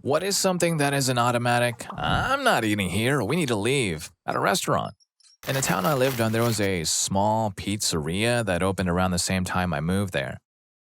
What is something that is an automatic? I'm not eating here. We need to leave. At a restaurant. In the town I lived on, there was a small pizzeria that opened around the same time I moved there.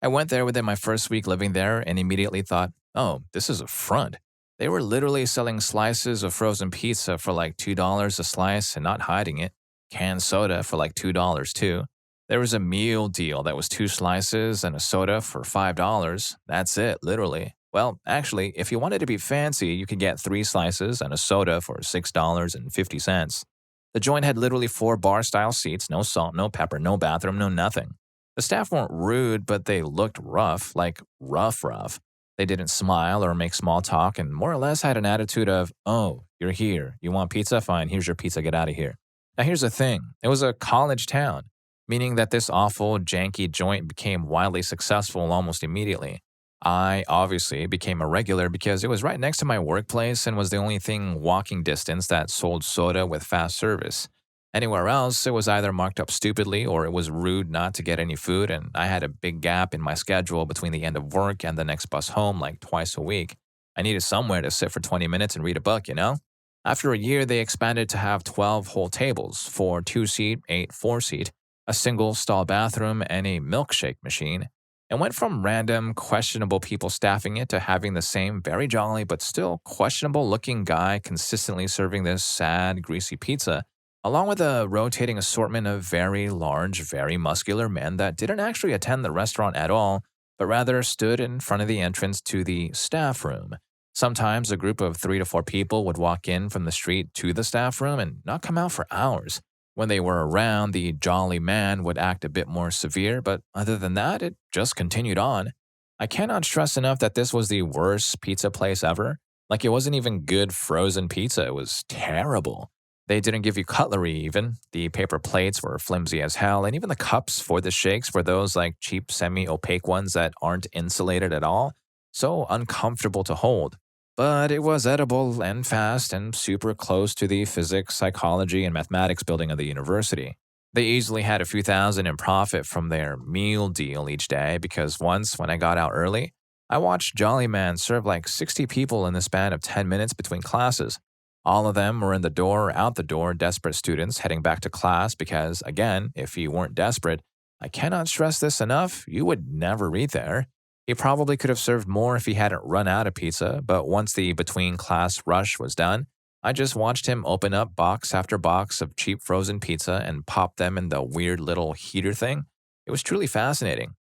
I went there within my first week living there and immediately thought, oh, this is a front. They were literally selling slices of frozen pizza for like $2 a slice and not hiding it. Canned soda for like $2 too. There was a meal deal that was 2 slices and a soda for $5. That's it, literally. Well, actually, if you wanted to be fancy, you could get 3 slices and a soda for $6.50. The joint had literally 4 bar-style seats, no salt, no pepper, no bathroom, no nothing. The staff weren't rude, but they looked rough, like rough. They didn't smile or make small talk and more or less had an attitude of, oh, you're here. You want pizza? Fine, here's your pizza, get out of here. Now here's the thing. It was a college town, meaning that this awful, janky joint became wildly successful almost immediately. I obviously became a regular because it was right next to my workplace and was the only thing walking distance that sold soda with fast service. Anywhere else, it was either marked up stupidly or it was rude not to get any food, and I had a big gap in my schedule between the end of work and the next bus home like twice a week. I needed somewhere to sit for 20 minutes and read a book, you know? After a year, they expanded to have 12 whole tables, 4 2-seat, 8 4-seat, a single stall bathroom, and a milkshake machine. It went from random, questionable people staffing it to having the same very jolly but still questionable looking guy consistently serving this sad, greasy pizza, along with a rotating assortment of very large, very muscular men that didn't actually attend the restaurant at all, but rather stood in front of the entrance to the staff room. Sometimes a group of 3 to 4 people would walk in from the street to the staff room and not come out for hours. When they were around, the jolly man would act a bit more severe, but other than that, it just continued on. I cannot stress enough that this was the worst pizza place ever. Like, it wasn't even good frozen pizza. It was terrible. They didn't give you cutlery even. The paper plates were flimsy as hell, and even the cups for the shakes were those like cheap semi-opaque ones that aren't insulated at all. So uncomfortable to hold. But it was edible and fast and super close to the physics, psychology, and mathematics building of the university. They easily had a few thousand in profit from their meal deal each day because once, when I got out early, I watched Jolly Man serve like 60 people in the span of 10 minutes between classes. All of them were in the door or out the door, desperate students heading back to class because, again, if you weren't desperate, I cannot stress this enough, you would never read there. He probably could have served more if he hadn't run out of pizza, but once the between-class rush was done, I just watched him open up box after box of cheap frozen pizza and pop them in the weird little heater thing. It was truly fascinating.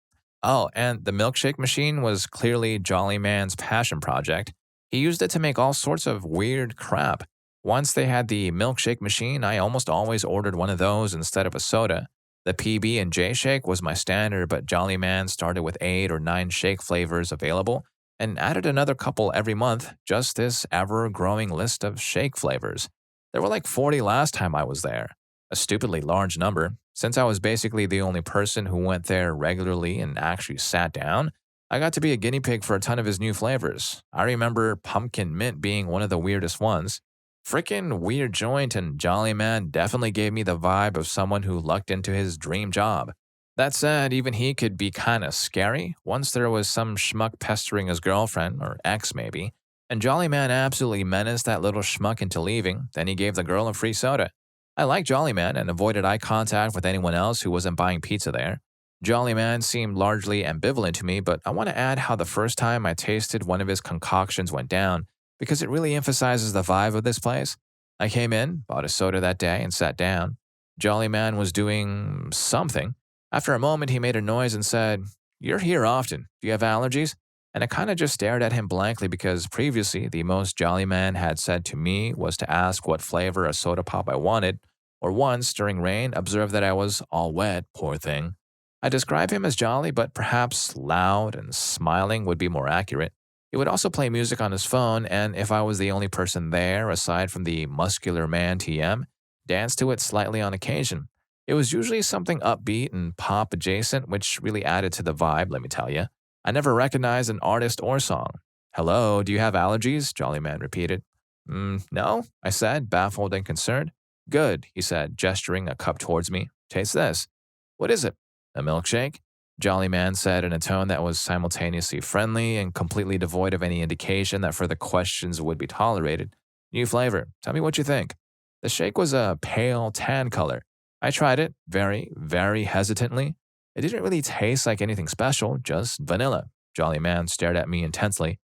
Oh, and the milkshake machine was clearly Jolly Man's passion project. He used it to make all sorts of weird crap. Once they had the milkshake machine, I almost always ordered one of those instead of a soda. The PB&J shake was my standard, but Jolly Man started with 8 or 9 shake flavors available and added another couple every month, just this ever-growing list of shake flavors. There were like 40 last time I was there, a stupidly large number. Since I was basically the only person who went there regularly and actually sat down, I got to be a guinea pig for a ton of his new flavors. I remember pumpkin mint being one of the weirdest ones. Frickin' weird joint, and Jolly Man definitely gave me the vibe of someone who lucked into his dream job. That said, even he could be kinda scary. Once there was some schmuck pestering his girlfriend, or ex maybe, and Jolly Man absolutely menaced that little schmuck into leaving, then he gave the girl a free soda. I liked Jolly Man and avoided eye contact with anyone else who wasn't buying pizza there. Jolly Man seemed largely ambivalent to me, but I want to add how the first time I tasted one of his concoctions went down, because it really emphasizes the vibe of this place. I came in, bought a soda that day, and sat down. Jolly Man was doing something. After a moment, he made a noise and said, "You're here often. Do you have allergies?" And I kind of just stared at him blankly because previously the most Jolly Man had said to me was to ask what flavor of soda pop I wanted, or once, during rain, observed that I was all wet, poor thing. I describe him as jolly, but perhaps loud and smiling would be more accurate. He would also play music on his phone, and if I was the only person there, aside from the muscular man TM, dance to it slightly on occasion. It was usually something upbeat and pop adjacent, which really added to the vibe, let me tell you. I never recognized an artist or song. "Hello, do you have allergies?" Jolly Man repeated. No, I said, baffled and concerned. "Good," he said, gesturing a cup towards me. "Taste this." "What is it?" "A milkshake." Jolly Man said in a tone that was simultaneously friendly and completely devoid of any indication that further questions would be tolerated. New flavor. Tell me what you think. The shake was a pale tan color. I tried it very, very hesitantly. It didn't really taste like anything special, just vanilla. Jolly Man stared at me intensely.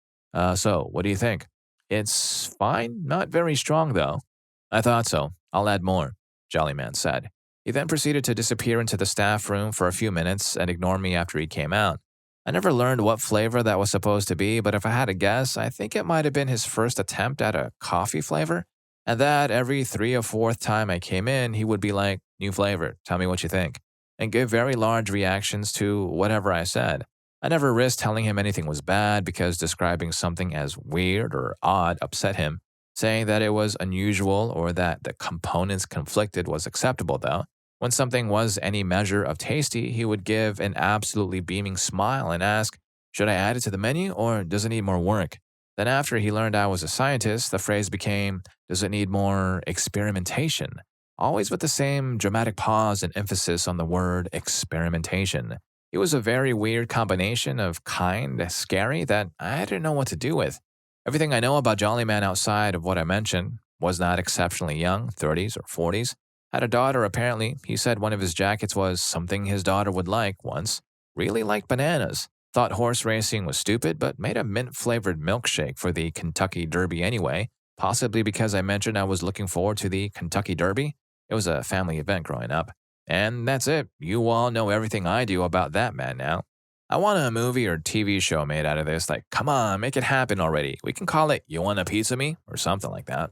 So, what do you think? It's fine, not very strong though. I thought so. I'll add more, Jolly Man said. He then proceeded to disappear into the staff room for a few minutes and ignore me after he came out. I never learned what flavor that was supposed to be, but if I had to guess, I think it might have been his first attempt at a coffee flavor. And that every 3 or 4th time I came in, he would be like, new flavor, tell me what you think, and give very large reactions to whatever I said. I never risked telling him anything was bad because describing something as weird or odd upset him. Saying that it was unusual or that the components conflicted was acceptable, though. When something was any measure of tasty, he would give an absolutely beaming smile and ask, should I add it to the menu or does it need more work? Then after he learned I was a scientist, the phrase became, does it need more experimentation? Always with the same dramatic pause and emphasis on the word experimentation. It was a very weird combination of kind, scary that I didn't know what to do with. Everything I know about Jolly Man outside of what I mentioned was not exceptionally young, 30s or 40s. Had a daughter, apparently. He said one of his jackets was something his daughter would like once. Really liked bananas. Thought horse racing was stupid, but made a mint-flavored milkshake for the Kentucky Derby anyway, possibly because I mentioned I was looking forward to the Kentucky Derby. It was a family event growing up. And that's it. You all know everything I do about that man now. I want a movie or TV show made out of this. Like, come on, make it happen already. We can call it You Want a Piece of Me? Or something like that.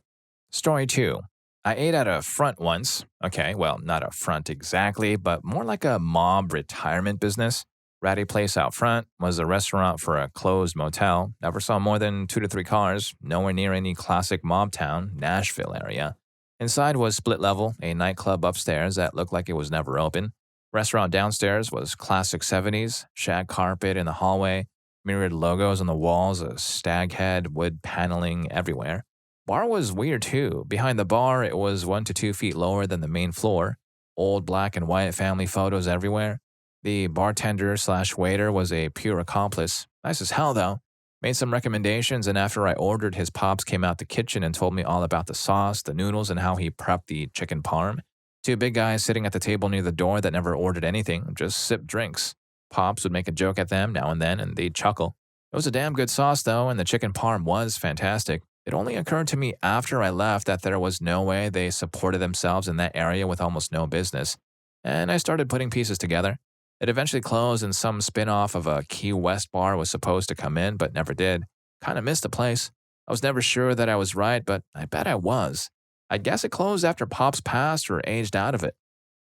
Story 2. I ate at a front once. Okay, well, not a front exactly, but more like a mob retirement business. Ratty Place out front was a restaurant for a closed motel. Never saw more than 2 to 3 cars. Nowhere near any classic mob town, Nashville area. Inside was split level, a nightclub upstairs that looked like it was never open. Restaurant downstairs was classic 70s, shag carpet in the hallway, mirrored logos on the walls, a stag head, wood paneling everywhere. Bar was weird too. Behind the bar, it was 1 to 2 feet lower than the main floor. Old black and white family photos everywhere. The bartender / waiter was a pure accomplice. Nice as hell though. Made some recommendations, and after I ordered, his pops came out the kitchen and told me all about the sauce, the noodles, and how he prepped the chicken parm. 2 big guys sitting at the table near the door that never ordered anything, just sipped drinks. Pops would make a joke at them now and then, and they'd chuckle. It was a damn good sauce though, and the chicken parm was fantastic. It only occurred to me after I left that there was no way they supported themselves in that area with almost no business. And I started putting pieces together. It eventually closed and some spin-off of a Key West bar was supposed to come in, but never did. Kind of missed the place. I was never sure that I was right, but I bet I was. I guess it closed after Pops passed or aged out of it.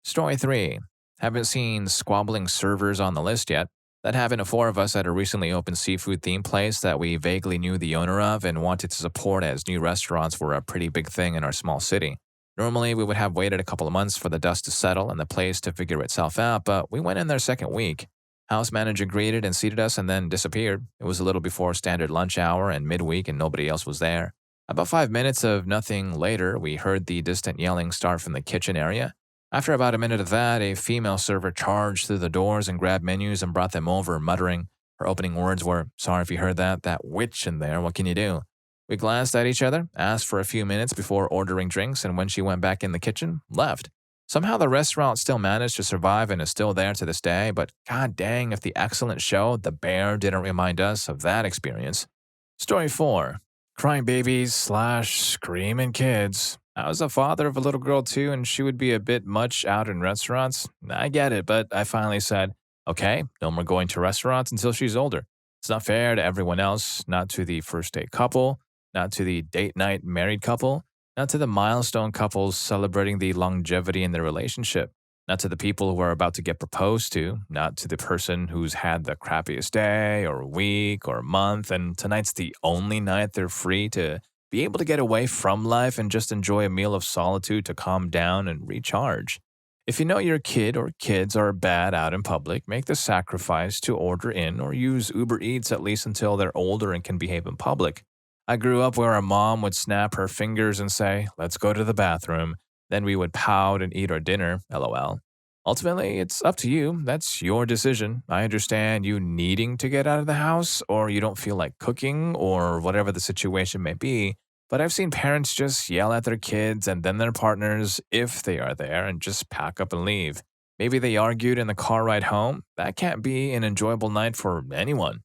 Story 3. Haven't seen Squabbling Servers on the list yet. That happened to 4 of us at a recently opened seafood-themed place that we vaguely knew the owner of and wanted to support as new restaurants were a pretty big thing in our small city. Normally, we would have waited a couple of months for the dust to settle and the place to figure itself out, but we went in their second week. House manager greeted and seated us and then disappeared. It was a little before standard lunch hour and midweek and nobody else was there. About 5 minutes of nothing later, we heard the distant yelling start from the kitchen area. After about a minute of that, a female server charged through the doors and grabbed menus and brought them over, muttering. Her opening words were, "Sorry if you heard that. That witch in there, what can you do?" We glanced at each other, asked for a few minutes before ordering drinks, and when she went back in the kitchen, left. Somehow the restaurant still managed to survive and is still there to this day, but god dang if the excellent show The Bear didn't remind us of that experience. Story 4. Crying babies / screaming kids. I was a father of a little girl too, and she would be a bit much out in restaurants. I get it, but I finally said, okay, no more going to restaurants until she's older. It's not fair to everyone else, not to the first date couple, not to the date night married couple, not to the milestone couples celebrating the longevity in their relationship, not to the people who are about to get proposed to, not to the person who's had the crappiest day or week or month, and tonight's the only night they're free to be able to get away from life and just enjoy a meal of solitude to calm down and recharge. If you know your kid or kids are bad out in public, make the sacrifice to order in or use Uber Eats at least until they're older and can behave in public. I grew up where our mom would snap her fingers and say, "Let's go to the bathroom." Then we would pout and eat our dinner, lol. Ultimately, it's up to you. That's your decision. I understand you needing to get out of the house, or you don't feel like cooking, or whatever the situation may be. But I've seen parents just yell at their kids and then their partners, if they are there, and just pack up and leave. Maybe they argued in the car ride home. That can't be an enjoyable night for anyone.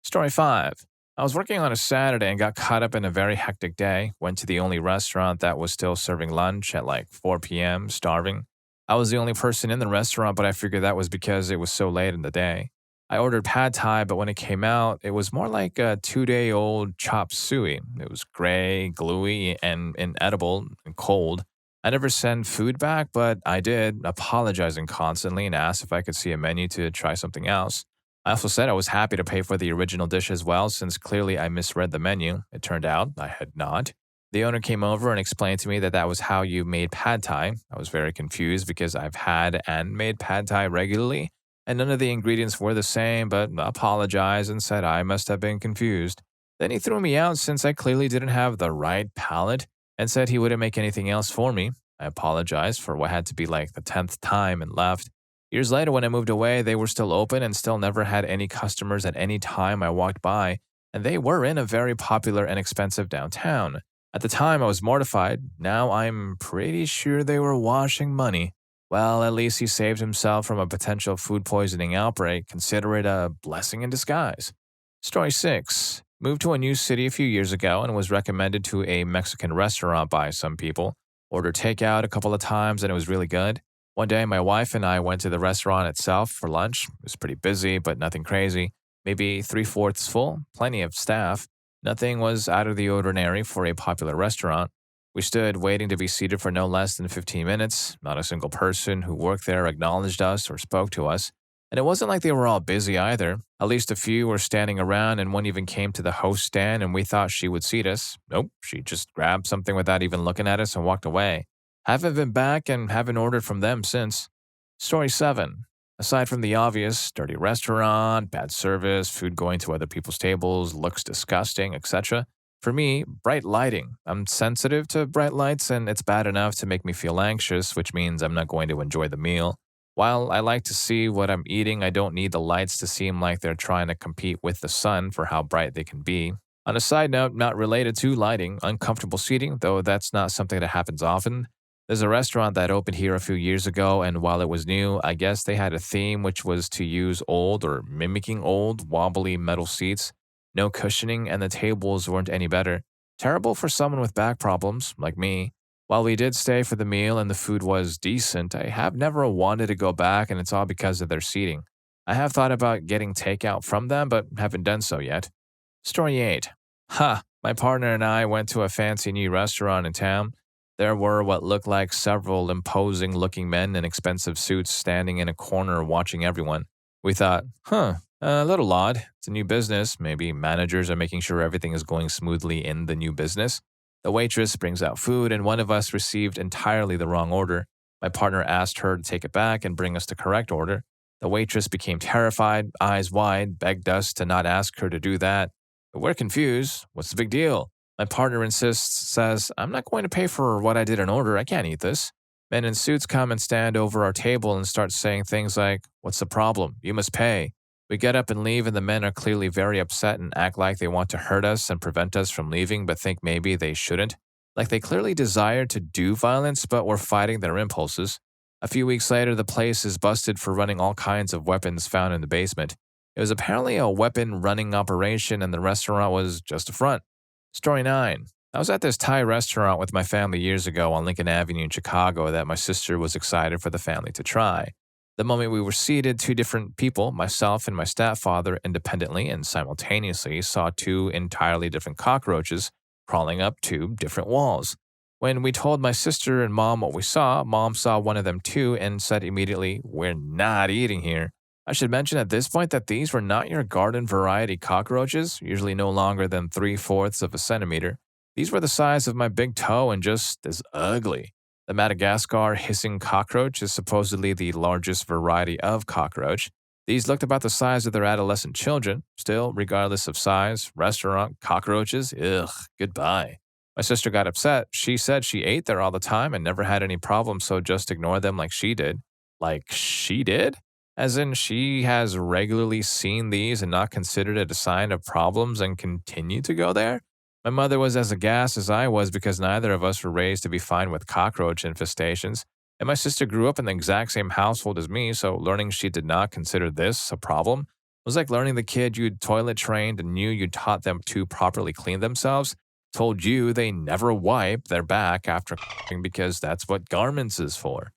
Story 5. I was working on a Saturday and got caught up in a very hectic day. Went to the only restaurant that was still serving lunch at like 4 p.m., starving. I was the only person in the restaurant, but I figured that was because it was so late in the day. I ordered pad thai, but when it came out, it was more like a 2-day-old chop suey. It was gray, gluey, and inedible and cold. I never sent food back, but I did, apologizing constantly and asked if I could see a menu to try something else. I also said I was happy to pay for the original dish as well, since clearly I misread the menu. It turned out I had not. The owner came over and explained to me that that was how you made pad thai. I was very confused because I've had and made pad thai regularly, and none of the ingredients were the same, but apologized and said I must have been confused. Then he threw me out since I clearly didn't have the right palate and said he wouldn't make anything else for me. I apologized for what had to be like the 10th time and left. Years later, when I moved away, they were still open and still never had any customers at any time I walked by, and they were in a very popular and expensive downtown. At the time, I was mortified. Now I'm pretty sure they were washing money. Well, at least he saved himself from a potential food poisoning outbreak. Consider it a blessing in disguise. Story 6. Moved to a new city a few years ago and was recommended to a Mexican restaurant by some people. Ordered takeout a couple of times and it was really good. One day, my wife and I went to the restaurant itself for lunch. It was pretty busy, but nothing crazy. Maybe three-fourths full, plenty of staff. Nothing was out of the ordinary for a popular restaurant. We stood waiting to be seated for no less than 15 minutes. Not a single person who worked there acknowledged us or spoke to us. And it wasn't like they were all busy either. At least a few were standing around, and one even came to the host stand and we thought she would seat us. Nope, she just grabbed something without even looking at us and walked away. Haven't been back and haven't ordered from them since. Story 7. Aside from the obvious, dirty restaurant, bad service, food going to other people's tables, looks disgusting, etc., for me, bright lighting. I'm sensitive to bright lights and it's bad enough to make me feel anxious, which means I'm not going to enjoy the meal. While I like to see what I'm eating, I don't need the lights to seem like they're trying to compete with the sun for how bright they can be. On a side note, not related to lighting, uncomfortable seating, though that's not something that happens often. There's a restaurant that opened here a few years ago, and while it was new, I guess they had a theme which was to use old or mimicking old, wobbly metal seats. No cushioning, and the tables weren't any better. Terrible for someone with back problems, like me. While we did stay for the meal and the food was decent, I have never wanted to go back, and it's all because of their seating. I have thought about getting takeout from them, but haven't done so yet. Story 8. My partner and I went to a fancy new restaurant in town. There were what looked like several imposing-looking men in expensive suits standing in a corner watching everyone. We thought, a little odd. It's a new business. Maybe managers are making sure everything is going smoothly in the new business. The waitress brings out food, and one of us received entirely the wrong order. My partner asked her to take it back and bring us the correct order. The waitress became terrified, eyes wide, begged us to not ask her to do that. But we're confused. What's the big deal? My partner insists, says, I'm not going to pay for what I didn't order. I can't eat this. Men in suits come and stand over our table and start saying things like, what's the problem? You must pay. We get up and leave, and the men are clearly very upset and act like they want to hurt us and prevent us from leaving, but think maybe they shouldn't. Like they clearly desire to do violence, but we're fighting their impulses. A few weeks later, the place is busted for running all kinds of weapons found in the basement. It was apparently a weapon running operation, and the restaurant was just a front. Story 9. I was at this Thai restaurant with my family years ago on Lincoln Avenue in Chicago that my sister was excited for the family to try. The moment we were seated, two different people, myself and my stepfather, independently and simultaneously saw two entirely different cockroaches crawling up two different walls. When we told my sister and mom what we saw, mom saw one of them too and said immediately, we're not eating here. I should mention at this point that these were not your garden variety cockroaches, usually no longer than 3/4 of a centimeter. These were the size of my big toe and just as ugly. The Madagascar hissing cockroach is supposedly the largest variety of cockroach. These looked about the size of their adolescent children. Still, regardless of size, restaurant cockroaches, goodbye. My sister got upset. She said she ate there all the time and never had any problems, so just ignore them like she did. Like she did? As in, she has regularly seen these and not considered it a sign of problems and continued to go there? My mother was as aghast as I was because neither of us were raised to be fine with cockroach infestations, and my sister grew up in the exact same household as me, so learning she did not consider this a problem was like learning the kid you'd toilet trained and knew you taught them to properly clean themselves, told you they never wipe their back after because that's what garments is for.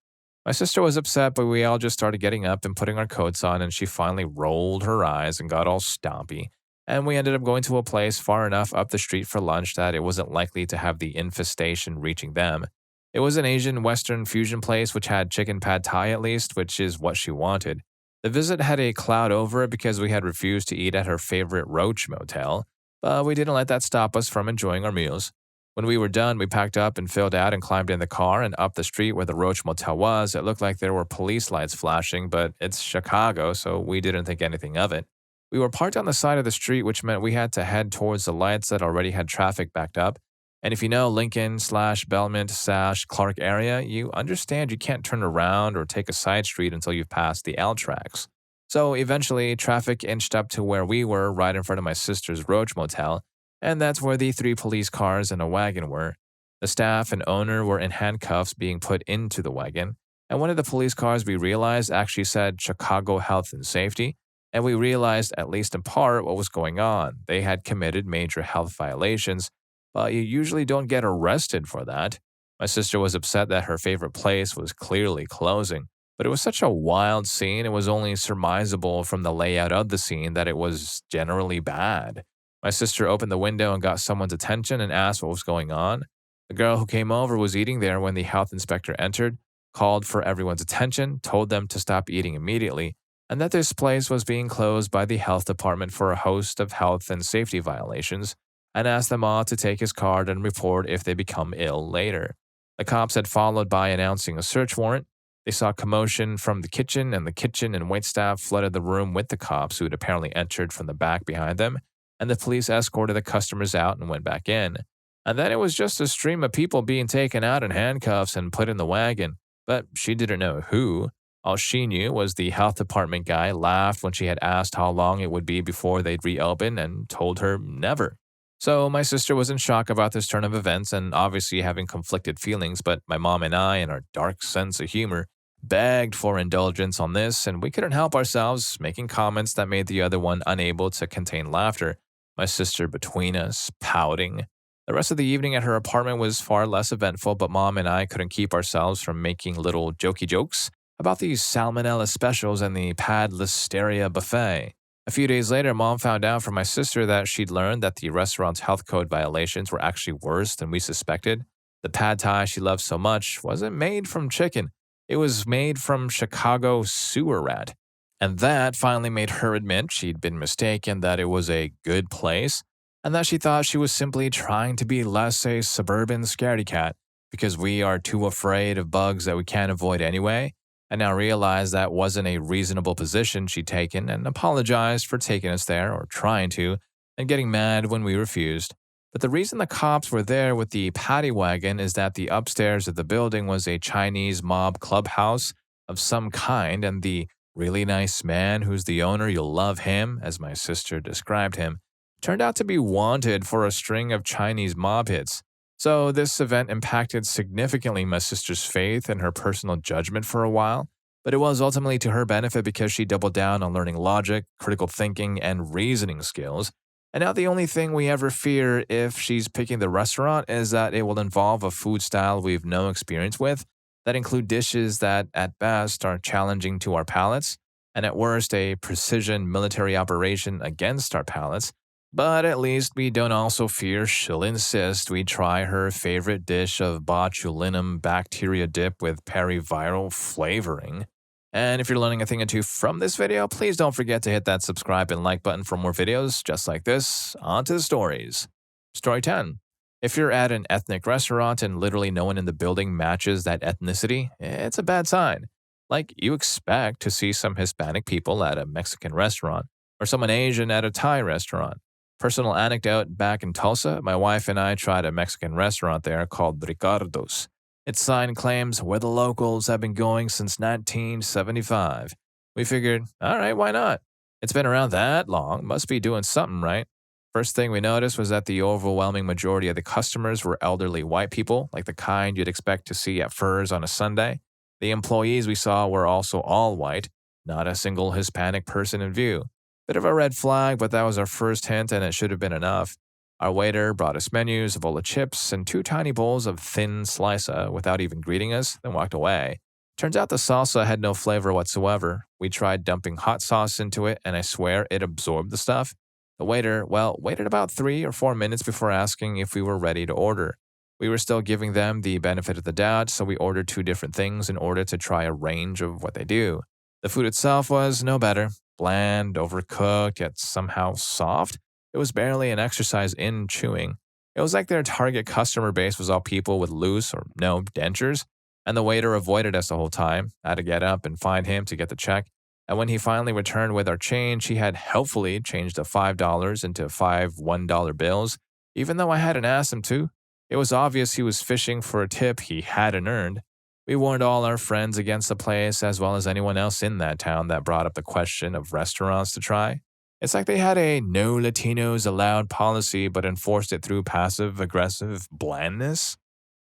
My sister was upset, but we all just started getting up and putting our coats on, and she finally rolled her eyes and got all stompy. And we ended up going to a place far enough up the street for lunch that it wasn't likely to have the infestation reaching them. It was an Asian Western fusion place which had chicken pad thai at least, which is what she wanted. The visit had a cloud over it because we had refused to eat at her favorite roach motel, but we didn't let that stop us from enjoying our meals. When we were done, we packed up and filled out and climbed in the car, and up the street where the roach motel was, it looked like there were police lights flashing, but it's Chicago, so we didn't think anything of it. We were parked on the side of the street, which meant we had to head towards the lights that already had traffic backed up. And if you know Lincoln/Belmont/Clark area, you understand you can't turn around or take a side street until you've passed the L tracks. So eventually, traffic inched up to where we were, right in front of my sister's roach motel, and that's where the 3 police cars and a wagon were. The staff and owner were in handcuffs being put into the wagon, and one of the police cars we realized actually said Chicago Health and Safety, and we realized, at least in part, what was going on. They had committed major health violations, but you usually don't get arrested for that. My sister was upset that her favorite place was clearly closing, but it was such a wild scene, it was only surmisable from the layout of the scene that it was generally bad. My sister opened the window and got someone's attention and asked what was going on. The girl who came over was eating there when the health inspector entered, called for everyone's attention, told them to stop eating immediately, and that this place was being closed by the health department for a host of health and safety violations, and asked them all to take his card and report if they become ill later. The cops had followed by announcing a search warrant. They saw commotion from the kitchen, and the kitchen and waitstaff flooded the room with the cops who had apparently entered from the back behind them, and the police escorted the customers out and went back in. And then it was just a stream of people being taken out in handcuffs and put in the wagon. But she didn't know who. All she knew was the health department guy laughed when she had asked how long it would be before they'd reopen and told her never. So my sister was in shock about this turn of events and obviously having conflicted feelings, but my mom and I, in our dark sense of humor, begged for indulgence on this, and we couldn't help ourselves, making comments that made the other one unable to contain laughter. My sister between us, pouting. The rest of the evening at her apartment was far less eventful, but Mom and I couldn't keep ourselves from making little jokey jokes about these salmonella specials and the pad listeria buffet. A few days later, Mom found out from my sister that she'd learned that the restaurant's health code violations were actually worse than we suspected. The pad thai she loved so much wasn't made from chicken. It was made from Chicago sewer rat. And that finally made her admit she'd been mistaken, that it was a good place, and that she thought she was simply trying to be less a suburban scaredy cat because we are too afraid of bugs that we can't avoid anyway, and now realized that wasn't a reasonable position she'd taken and apologized for taking us there, or trying to, and getting mad when we refused. But the reason the cops were there with the paddy wagon is that the upstairs of the building was a Chinese mob clubhouse of some kind, and the really nice man who's the owner, you'll love him, as my sister described him, turned out to be wanted for a string of Chinese mob hits. So this event impacted significantly my sister's faith and her personal judgment for a while, but it was ultimately to her benefit because she doubled down on learning logic, critical thinking, and reasoning skills. And now the only thing we ever fear if she's picking the restaurant is that it will involve a food style we've no experience with, that include dishes that, at best, are challenging to our palates, and at worst, a precision military operation against our palates. But at least we don't also fear she'll insist we try her favorite dish of botulinum bacteria dip with periviral flavoring. And if you're learning a thing or two from this video, please don't forget to hit that subscribe and like button for more videos just like this. On to the stories. Story 10. If you're at an ethnic restaurant and literally no one in the building matches that ethnicity, it's a bad sign. Like, you expect to see some Hispanic people at a Mexican restaurant, or someone Asian at a Thai restaurant. Personal anecdote, back in Tulsa, my wife and I tried a Mexican restaurant there called Ricardo's. Its sign claims where the locals have been going since 1975. We figured, all right, why not? It's been around that long, must be doing something right. First thing we noticed was that the overwhelming majority of the customers were elderly white people, like the kind you'd expect to see at Furs on a Sunday. The employees we saw were also all white, not a single Hispanic person in view. Bit of a red flag, but that was our first hint and it should have been enough. Our waiter brought us menus, a bowl of chips, and 2 tiny bowls of thin slicer without even greeting us, then walked away. Turns out the salsa had no flavor whatsoever. We tried dumping hot sauce into it, and I swear it absorbed the stuff. The waiter, waited about 3 or 4 minutes before asking if we were ready to order. We were still giving them the benefit of the doubt, so we ordered 2 different things in order to try a range of what they do. The food itself was no better. Bland, overcooked, yet somehow soft. It was barely an exercise in chewing. It was like their target customer base was all people with loose or no dentures, and the waiter avoided us the whole time. I had to get up and find him to get the check. And when he finally returned with our change, he had helpfully changed the $5 into 5 $1 bills, even though I hadn't asked him to. It was obvious he was fishing for a tip he hadn't earned. We warned all our friends against the place, as well as anyone else in that town that brought up the question of restaurants to try. It's like they had a no Latinos allowed policy but enforced it through passive-aggressive blandness.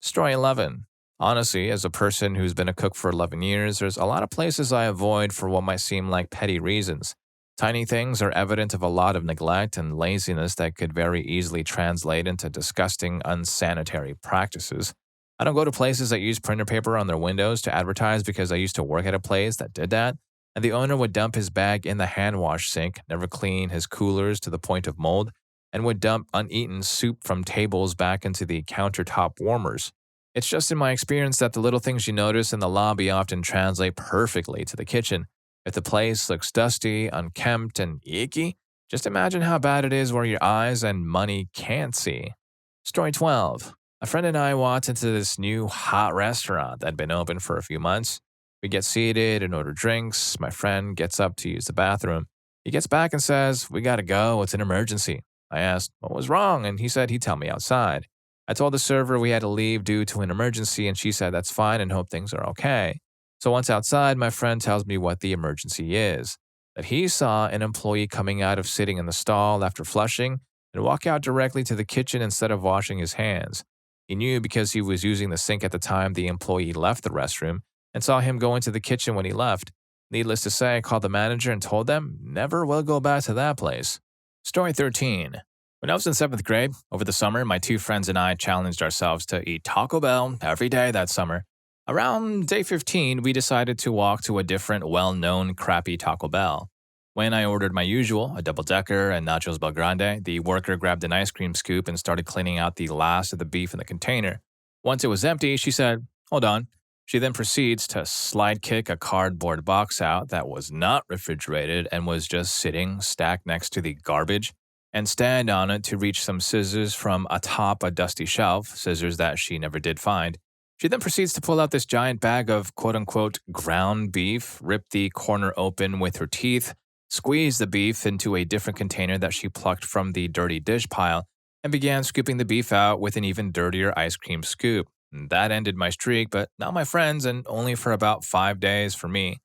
Story 11. Honestly, as a person who's been a cook for 11 years, there's a lot of places I avoid for what might seem like petty reasons. Tiny things are evident of a lot of neglect and laziness that could very easily translate into disgusting, unsanitary practices. I don't go to places that use printer paper on their windows to advertise because I used to work at a place that did that, and the owner would dump his bag in the hand wash sink, never clean his coolers to the point of mold, and would dump uneaten soup from tables back into the countertop warmers. It's just in my experience that the little things you notice in the lobby often translate perfectly to the kitchen. If the place looks dusty, unkempt, and icky, just imagine how bad it is where your eyes and money can't see. Story 12. A friend and I walked into this new hot restaurant that had been open for a few months. We get seated and order drinks. My friend gets up to use the bathroom. He gets back and says, "We gotta go, it's an emergency." I asked, "What was wrong?" And he said he'd tell me outside. I told the server we had to leave due to an emergency, and she said that's fine and hope things are okay. So once outside, my friend tells me what the emergency is. That he saw an employee coming out of sitting in the stall after flushing and walk out directly to the kitchen instead of washing his hands. He knew because he was using the sink at the time the employee left the restroom, and saw him go into the kitchen when he left. Needless to say, I called the manager and told them, never will go back to that place. Story 13. When I was in 7th grade, over the summer, my 2 friends and I challenged ourselves to eat Taco Bell every day that summer. Around day 15, we decided to walk to a different, well-known crappy Taco Bell. When I ordered my usual, a double-decker and nachos Bel Grande, the worker grabbed an ice cream scoop and started cleaning out the last of the beef in the container. Once it was empty, she said, "Hold on." She then proceeds to slide kick a cardboard box out that was not refrigerated and was just sitting stacked next to the garbage, and stand on it to reach some scissors from atop a dusty shelf, scissors that she never did find. She then proceeds to pull out this giant bag of quote-unquote ground beef, rip the corner open with her teeth, squeeze the beef into a different container that she plucked from the dirty dish pile, and began scooping the beef out with an even dirtier ice cream scoop. That ended my streak, but not my friends, and only for about 5 days for me.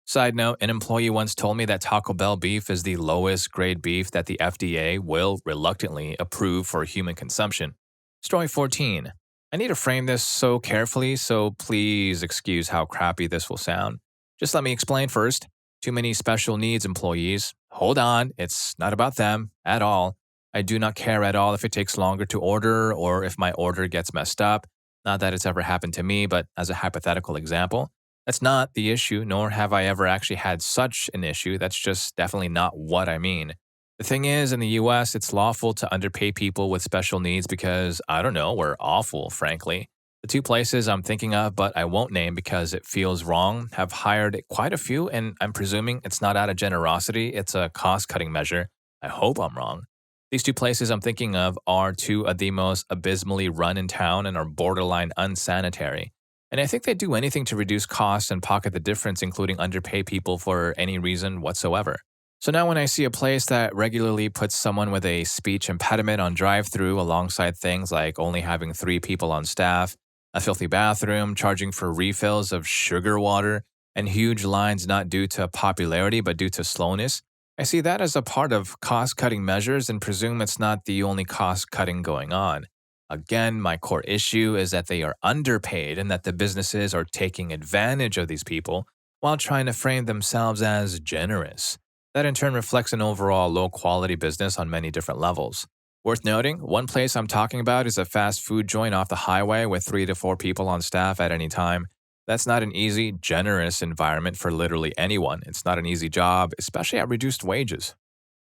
Side note, an employee once told me that Taco Bell beef is the lowest grade beef that the FDA will reluctantly approve for human consumption. Story 14. I need to frame this so carefully, so please excuse how crappy this will sound. Just let me explain first. Too many special needs employees. Hold on, it's not about them at all. I do not care at all if it takes longer to order or if my order gets messed up. Not that it's ever happened to me, but as a hypothetical example, that's not the issue, nor have I ever actually had such an issue. That's just definitely not what I mean. The thing is, in the US, it's lawful to underpay people with special needs because, I don't know, we're awful, frankly. The 2 places I'm thinking of, but I won't name because it feels wrong, have hired quite a few, and I'm presuming it's not out of generosity, it's a cost-cutting measure. I hope I'm wrong. These 2 places I'm thinking of are 2 of the most abysmally run in town and are borderline unsanitary. And I think they do anything to reduce costs and pocket the difference, including underpay people for any reason whatsoever. So now when I see a place that regularly puts someone with a speech impediment on drive-thru alongside things like only having 3 people on staff, A filthy bathroom, charging for refills of sugar water, and huge lines not due to popularity but due to slowness. I see that as a part of cost-cutting measures and presume it's not the only cost-cutting going on. Again, my core issue is that they are underpaid and that the businesses are taking advantage of these people while trying to frame themselves as generous. That in turn reflects an overall low-quality business on many different levels. Worth noting, one place I'm talking about is a fast food joint off the highway with 3 to 4 people on staff at any time. That's not an easy, generous environment for literally anyone. It's not an easy job, especially at reduced wages.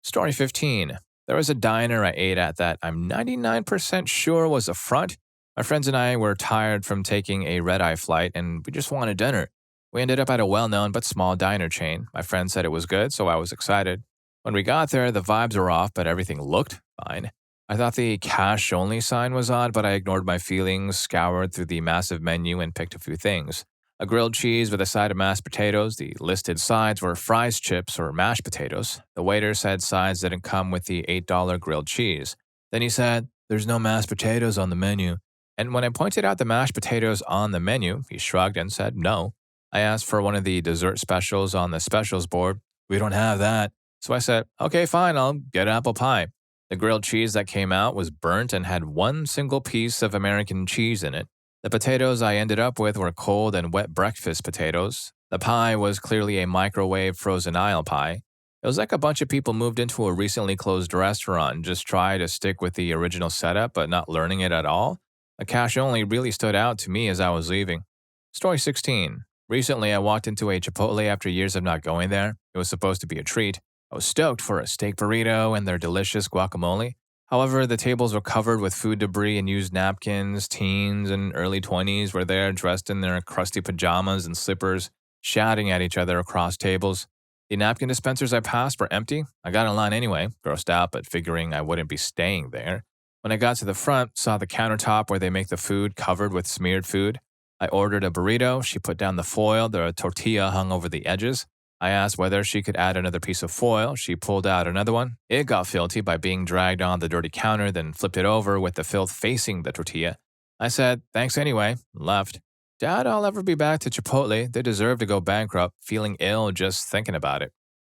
Story 15. There was a diner I ate at that I'm 99% sure was a front. My friends and I were tired from taking a red-eye flight and we just wanted dinner. We ended up at a well-known but small diner chain. My friend said it was good, so I was excited. When we got there, the vibes were off, but everything looked fine. I thought the cash-only sign was odd, but I ignored my feelings, scoured through the massive menu, and picked a few things. A grilled cheese with a side of mashed potatoes. The listed sides were fries, chips, or mashed potatoes. The waiter said sides didn't come with the $8 grilled cheese. Then he said, "There's no mashed potatoes on the menu." And when I pointed out the mashed potatoes on the menu, he shrugged and said no. I asked for one of the dessert specials on the specials board. "We don't have that." So I said, "Okay, fine, I'll get apple pie." The grilled cheese that came out was burnt and had one single piece of American cheese in it. The potatoes I ended up with were cold and wet breakfast potatoes. The pie was clearly a microwave frozen aisle pie. It was like a bunch of people moved into a recently closed restaurant and just tried to stick with the original setup but not learning it at all. The cash only really stood out to me as I was leaving. Story 16. Recently, I walked into a Chipotle after years of not going there. It was supposed to be a treat. I was stoked for a steak burrito and their delicious guacamole. However, the tables were covered with food debris and used napkins. Teens and early 20s were there dressed in their crusty pajamas and slippers, shouting at each other across tables. The napkin dispensers I passed were empty. I got in line anyway, grossed out but figuring I wouldn't be staying there. When I got to the front, saw the countertop where they make the food covered with smeared food. I ordered a burrito. She put down the foil. The tortilla hung over the edges. I asked whether she could add another piece of foil. She pulled out another one. It got filthy by being dragged on the dirty counter, then flipped it over with the filth facing the tortilla. I said, "Thanks anyway," and left. Doubt I'll ever be back to Chipotle. They deserve to go bankrupt, feeling ill just thinking about it.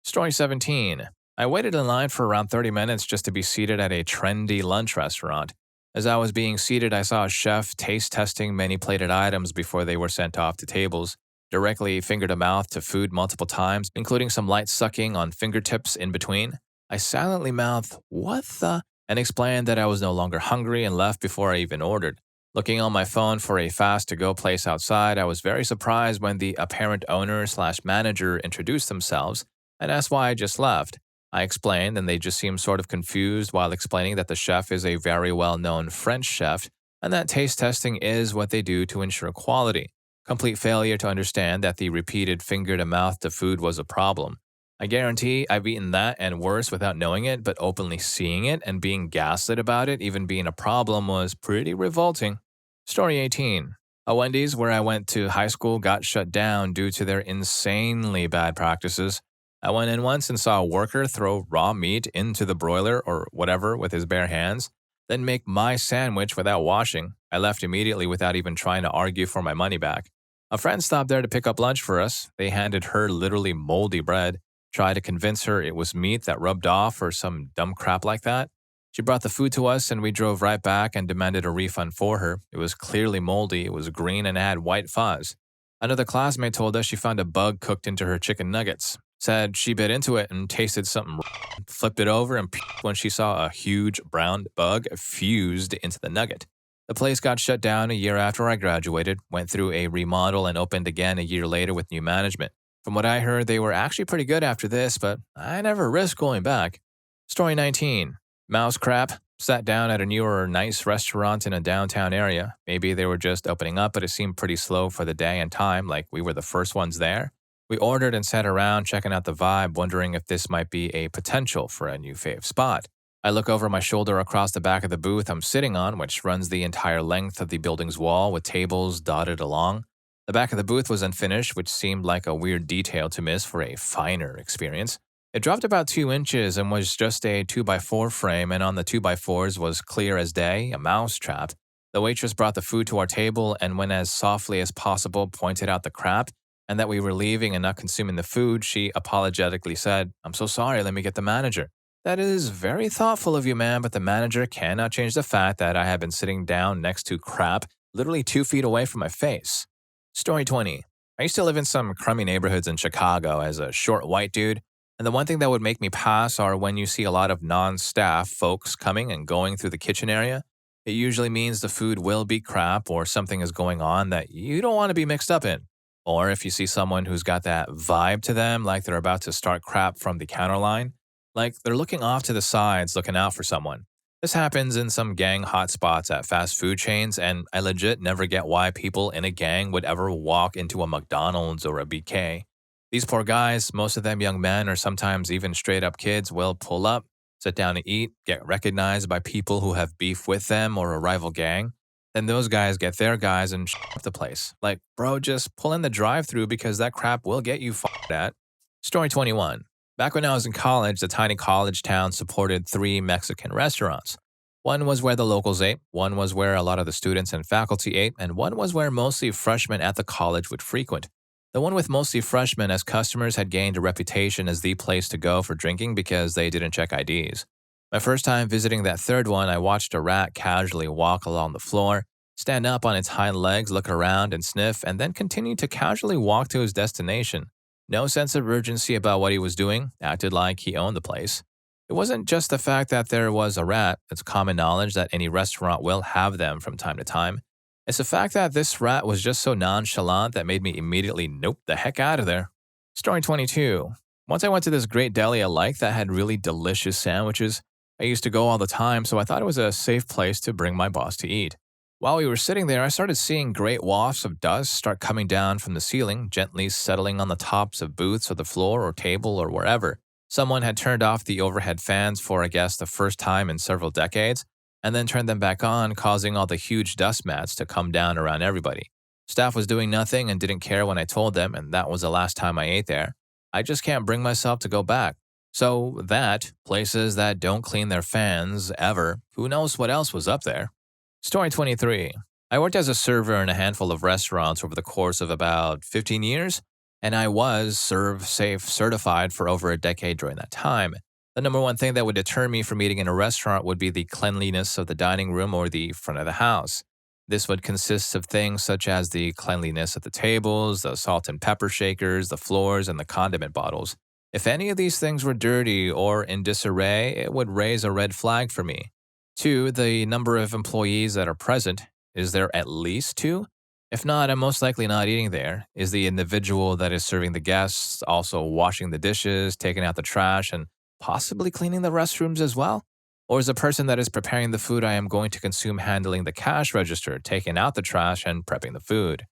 Story 17. I waited in line for around 30 minutes just to be seated at a trendy lunch restaurant. As I was being seated, I saw a chef taste testing many plated items before they were sent off to tables. Directly finger to mouth to food multiple times, including some light sucking on fingertips in between. I silently mouthed, "What the?" and explained that I was no longer hungry and left before I even ordered. Looking on my phone for a fast-to-go place outside, I was very surprised when the apparent owner/manager introduced themselves and asked why I just left. I explained, and they just seemed sort of confused while explaining that the chef is a very well-known French chef and that taste testing is what they do to ensure quality. Complete failure to understand that the repeated finger-to-mouth to food was a problem. I guarantee I've eaten that and worse without knowing it, but openly seeing it and being gaslit about it even being a problem was pretty revolting. Story 18. A Wendys where I went to high school got shut down due to their insanely bad practices. I went in once and saw a worker throw raw meat into the broiler or whatever with his bare hands, then make my sandwich without washing. I left immediately without even trying to argue for my money back. A friend stopped there to pick up lunch for us. They handed her literally moldy bread, tried to convince her it was meat that rubbed off or some dumb crap like that. She brought the food to us and we drove right back and demanded a refund for her. It was clearly moldy, it was green and had white fuzz. Another classmate told us she found a bug cooked into her chicken nuggets. Said she bit into it and tasted something, flipped it over and when she saw a huge brown bug fused into the nugget. The place got shut down a year after I graduated, went through a remodel and opened again a year later with new management. From what I heard, they were actually pretty good after this, but I never risked going back. Story 19. Mouse crap. Sat down at a newer, nice restaurant in a downtown area. Maybe they were just opening up, but it seemed pretty slow for the day and time, like we were the first ones there. We ordered and sat around checking out the vibe, wondering if this might be a potential for a new fave spot. I look over my shoulder across the back of the booth I'm sitting on, which runs the entire length of the building's wall with tables dotted along. The back of the booth was unfinished, which seemed like a weird detail to miss for a finer experience. It dropped about 2 inches and was just a 2x4 frame, and on the 2x4s was clear as day, a mouse trap. The waitress brought the food to our table and, when as softly as possible pointed out the crap and that we were leaving and not consuming the food, she apologetically said, "I'm so sorry, let me get the manager." That is very thoughtful of you, ma'am, but the manager cannot change the fact that I have been sitting down next to crap literally 2 feet away from my face. Story 20. I used to live in some crummy neighborhoods in Chicago as a short white dude, and the one thing that would make me pass are when you see a lot of non-staff folks coming and going through the kitchen area. It usually means the food will be crap or something is going on that you don't want to be mixed up in. Or if you see someone who's got that vibe to them, like they're about to start crap from the counter line, like they're looking off to the sides, looking out for someone. This happens in some gang hotspots at fast food chains, and I legit never get why people in a gang would ever walk into a McDonald's or a BK. These poor guys, most of them young men or sometimes even straight up kids, will pull up, sit down to eat, get recognized by people who have beef with them or a rival gang. Then those guys get their guys and up the place. Like, bro, just pull in the drive-thru because that crap will get you f***ed at. Story 21. Back when I was in college, the tiny college town supported 3 Mexican restaurants. One was where the locals ate, one was where a lot of the students and faculty ate, and one was where mostly freshmen at the college would frequent. The one with mostly freshmen as customers had gained a reputation as the place to go for drinking because they didn't check IDs. My first time visiting that third one, I watched a rat casually walk along the floor, stand up on its hind legs, look around and sniff, and then continue to casually walk to his destination. No sense of urgency about what he was doing, acted like he owned the place. It wasn't just the fact that there was a rat, it's common knowledge that any restaurant will have them from time to time. It's the fact that this rat was just so nonchalant that made me immediately nope the heck out of there. Story 22. Once I went to this great deli I liked that had really delicious sandwiches. I used to go all the time, so I thought it was a safe place to bring my boss to eat. While we were sitting there, I started seeing great wafts of dust start coming down from the ceiling, gently settling on the tops of booths or the floor or table or wherever. Someone had turned off the overhead fans for, I guess, the first time in several decades, and then turned them back on, causing all the huge dust mats to come down around everybody. Staff was doing nothing and didn't care when I told them, and that was the last time I ate there. I just can't bring myself to go back. So that, places that don't clean their fans, ever, who knows what else was up there. Story 23. I worked as a server in a handful of restaurants over the course of about 15 years, and I was Serve Safe certified for over a decade during that time. The number one thing that would deter me from eating in a restaurant would be the cleanliness of the dining room or the front of the house. This would consist of things such as the cleanliness of the tables, the salt and pepper shakers, the floors, and the condiment bottles. If any of these things were dirty or in disarray, it would raise a red flag for me. 2, the number of employees that are present. Is there at least 2? If not, I'm most likely not eating there. Is the individual that is serving the guests also washing the dishes, taking out the trash, and possibly cleaning the restrooms as well? Or is the person that is preparing the food I am going to consume handling the cash register, taking out the trash, and prepping the food?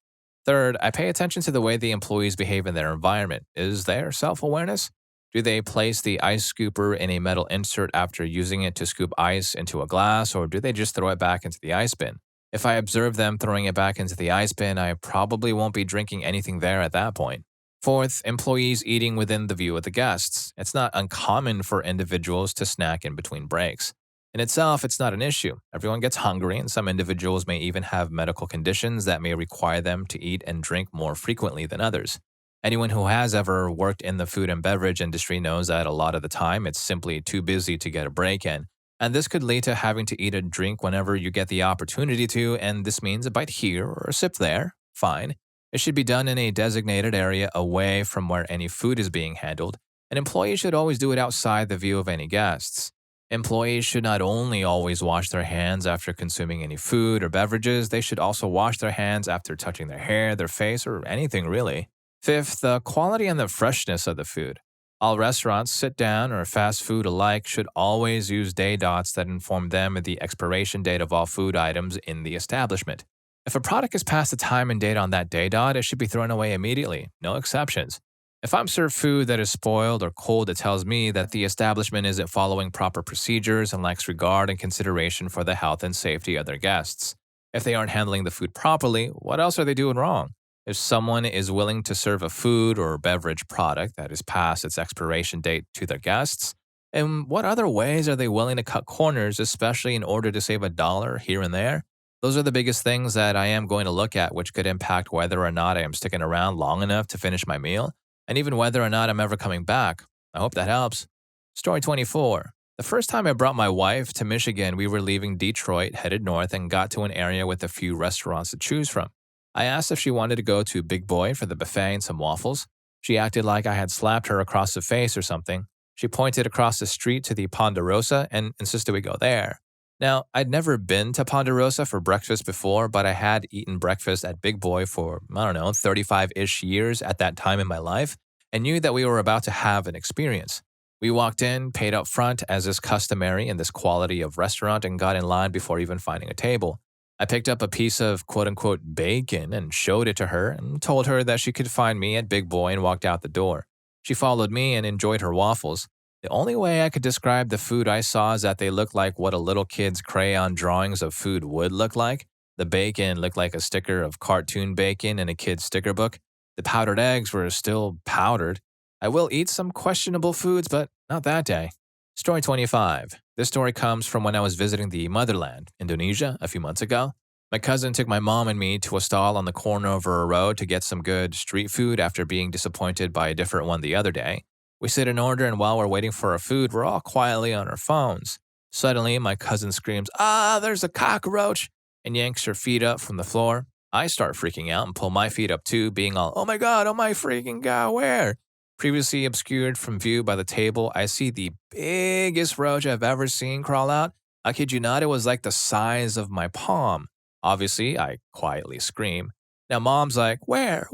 3rd, I pay attention to the way the employees behave in their environment. Is there self-awareness? Do they place the ice scooper in a metal insert after using it to scoop ice into a glass, or do they just throw it back into the ice bin? If I observe them throwing it back into the ice bin, I probably won't be drinking anything there at that point. 4th, employees eating within the view of the guests. It's not uncommon for individuals to snack in between breaks. In itself, it's not an issue. Everyone gets hungry, and some individuals may even have medical conditions that may require them to eat and drink more frequently than others. Anyone who has ever worked in the food and beverage industry knows that a lot of the time it's simply too busy to get a break in. And this could lead to having to eat a drink whenever you get the opportunity to, and this means a bite here or a sip there. Fine. It should be done in a designated area away from where any food is being handled, and employees should always do it outside the view of any guests. Employees should not only always wash their hands after consuming any food or beverages, they should also wash their hands after touching their hair, their face, or anything really. 5th, the quality and the freshness of the food. All restaurants, sit-down or fast food alike, should always use day dots that inform them of the expiration date of all food items in the establishment. If a product is past the time and date on that day dot, it should be thrown away immediately, no exceptions. If I'm served food that is spoiled or cold, it tells me that the establishment isn't following proper procedures and lacks regard and consideration for the health and safety of their guests. If they aren't handling the food properly, what else are they doing wrong? If someone is willing to serve a food or beverage product that is past its expiration date to their guests, in what other ways are they willing to cut corners, especially in order to save $1 here and there? Those are the biggest things that I am going to look at, which could impact whether or not I am sticking around long enough to finish my meal, and even whether or not I'm ever coming back. I hope that helps. Story 24. The first time I brought my wife to Michigan, we were leaving Detroit, headed north, and got to an area with a few restaurants to choose from. I asked if she wanted to go to Big Boy for the buffet and some waffles. She acted like I had slapped her across the face or something. She pointed across the street to the Ponderosa and insisted we go there. Now, I'd never been to Ponderosa for breakfast before, but I had eaten breakfast at Big Boy for, 35-ish years at that time in my life, and knew that we were about to have an experience. We walked in, paid up front as is customary in this quality of restaurant, and got in line before even finding a table. I picked up a piece of quote-unquote bacon and showed it to her and told her that she could find me at Big Boy and walked out the door. She followed me and enjoyed her waffles. The only way I could describe the food I saw is that they looked like what a little kid's crayon drawings of food would look like. The bacon looked like a sticker of cartoon bacon in a kid's sticker book. The powdered eggs were still powdered. I will eat some questionable foods, but not that day. Story 25. This story comes from when I was visiting the motherland, Indonesia, a few months ago. My cousin took my mom and me to a stall on the corner of a road to get some good street food after being disappointed by a different one the other day. We sit in order, and while we're waiting for our food, we're all quietly on our phones. Suddenly, my cousin screams, there's a cockroach, and yanks her feet up from the floor. I start freaking out and pull my feet up too, being all, oh my freaking God, where? Previously obscured from view by the table, I see the biggest roach I've ever seen crawl out. I kid you not, it was like the size of my palm. Obviously, I quietly scream. Now, mom's like, where?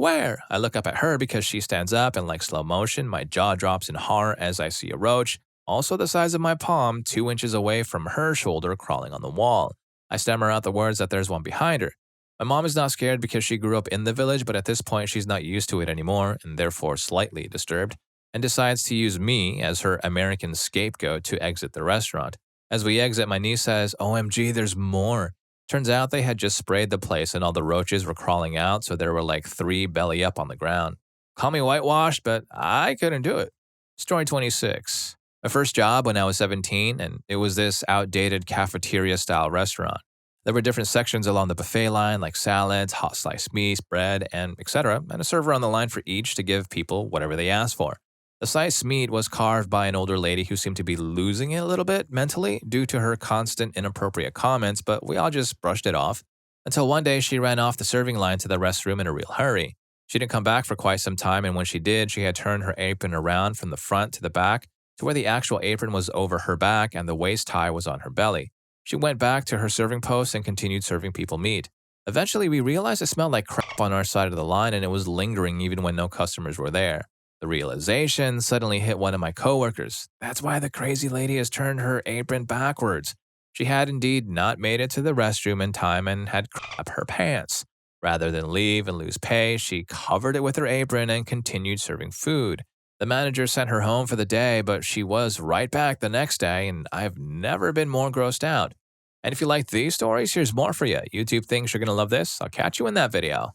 I look up at her because she stands up and like slow motion, my jaw drops in horror as I see a roach, also the size of my palm, 2 inches away from her shoulder crawling on the wall. I stammer out the words that there's one behind her. My mom is not scared because she grew up in the village, but at this point she's not used to it anymore and therefore slightly disturbed, and decides to use me as her American scapegoat to exit the restaurant. As we exit, my niece says, OMG, there's more. Turns out they had just sprayed the place and all the roaches were crawling out, so there were like 3 belly up on the ground. Call me whitewashed, but I couldn't do it. Story 26. My first job when I was 17, and it was this outdated cafeteria-style restaurant. There were different sections along the buffet line, like salads, hot sliced meats, bread, and etc., and a server on the line for each to give people whatever they asked for. The sliced meat was carved by an older lady who seemed to be losing it a little bit mentally due to her constant inappropriate comments, but we all just brushed it off. Until one day she ran off the serving line to the restroom in a real hurry. She didn't come back for quite some time, and when she did, she had turned her apron around from the front to the back to where the actual apron was over her back and the waist tie was on her belly. She went back to her serving post and continued serving people meat. Eventually, we realized it smelled like crap on our side of the line, and it was lingering even when no customers were there. The realization suddenly hit one of my coworkers. That's why the crazy lady has turned her apron backwards. She had indeed not made it to the restroom in time and had crap her pants. Rather than leave and lose pay, she covered it with her apron and continued serving food. The manager sent her home for the day, but she was right back the next day, and I've never been more grossed out. And if you like these stories, here's more for you. YouTube thinks you're going to love this. I'll catch you in that video.